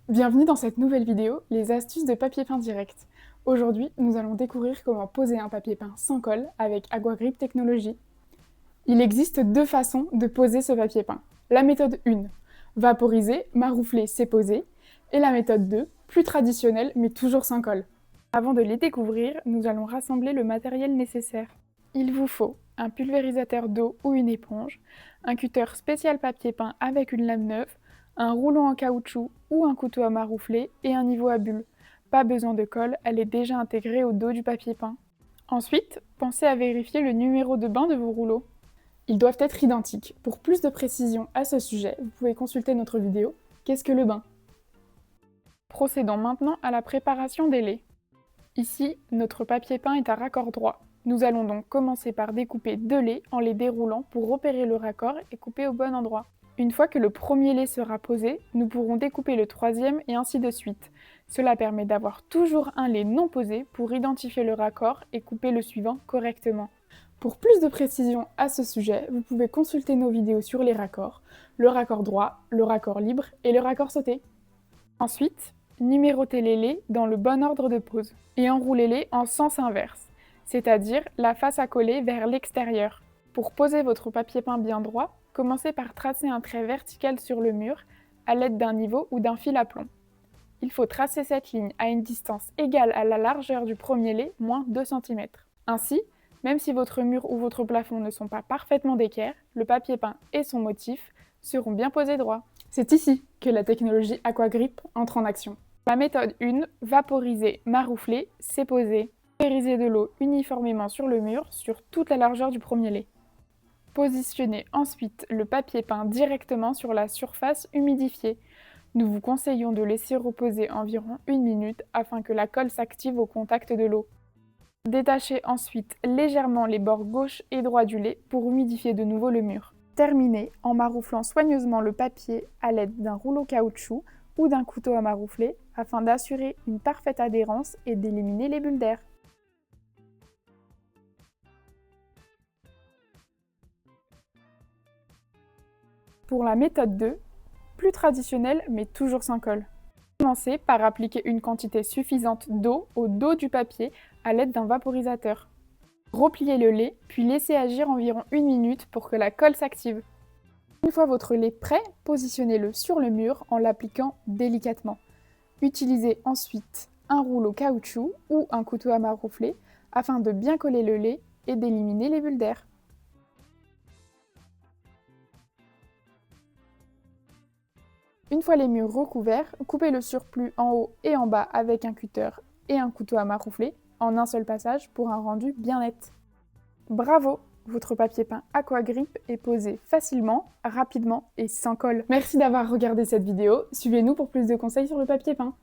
Bienvenue dans cette nouvelle vidéo, les astuces de papier peint direct. Aujourd'hui, nous allons découvrir comment poser un papier peint sans colle avec Aquagrip Technologies. Il existe deux façons de poser ce papier peint. La méthode 1, vaporiser, maroufler, c'est poser. Et la méthode 2, plus traditionnelle mais toujours sans colle. Avant de les découvrir, nous allons rassembler le matériel nécessaire. Il vous faut un pulvérisateur d'eau ou une éponge, un cutter spécial papier peint avec une lame neuve, un rouleau en caoutchouc ou un couteau à maroufler et un niveau à bulles. Pas besoin de colle, elle est déjà intégrée au dos du papier peint. Ensuite, pensez à vérifier le numéro de bain de vos rouleaux. Ils doivent être identiques. Pour plus de précision à ce sujet, vous pouvez consulter notre vidéo « Qu'est-ce que le bain ?» Procédons maintenant à la préparation des laits. Ici, notre papier peint est à raccord droit. Nous allons donc commencer par découper 2 laits en les déroulant pour repérer le raccord et couper au bon endroit. Une fois que le premier lait sera posé, nous pourrons découper le troisième et ainsi de suite. Cela permet d'avoir toujours un lait non posé pour identifier le raccord et couper le suivant correctement. Pour plus de précision à ce sujet, vous pouvez consulter nos vidéos sur les raccords, le raccord droit, le raccord libre et le raccord sauté. Ensuite, numérotez les laits dans le bon ordre de pose et enroulez-les en sens inverse, c'est-à-dire la face à coller vers l'extérieur. Pour poser votre papier peint bien droit, commencez par tracer un trait vertical sur le mur à l'aide d'un niveau ou d'un fil à plomb. Il faut tracer cette ligne à une distance égale à la largeur du premier lait, moins 2 cm. Ainsi, même si votre mur ou votre plafond ne sont pas parfaitement d'équerre, le papier peint et son motif seront bien posés droit. C'est ici que la technologie Aquagrip entre en action. La méthode 1, vaporiser, maroufler, c'est poser. Pulvériser de l'eau uniformément sur le mur sur toute la largeur du premier lait. Positionnez ensuite le papier peint directement sur la surface humidifiée. Nous vous conseillons de laisser reposer environ 1 minute afin que la colle s'active au contact de l'eau. Détachez ensuite légèrement les bords gauche et droit du lait pour humidifier de nouveau le mur. Terminez en marouflant soigneusement le papier à l'aide d'un rouleau caoutchouc ou d'un couteau à maroufler afin d'assurer une parfaite adhérence et d'éliminer les bulles d'air. Pour la méthode 2, plus traditionnelle mais toujours sans colle. Commencez par appliquer une quantité suffisante d'eau au dos du papier à l'aide d'un vaporisateur. Repliez le lait, puis laissez agir environ 1 minute pour que la colle s'active. Une fois votre lait prêt, positionnez-le sur le mur en l'appliquant délicatement. Utilisez ensuite un rouleau caoutchouc ou un couteau à maroufler afin de bien coller le lait et d'éliminer les bulles d'air. Une fois les murs recouverts, coupez le surplus en haut et en bas avec un cutter et un couteau à maroufler en un seul passage pour un rendu bien net. Bravo! Votre papier peint Aquagrip est posé facilement, rapidement et sans colle. Merci d'avoir regardé cette vidéo. Suivez-nous pour plus de conseils sur le papier peint.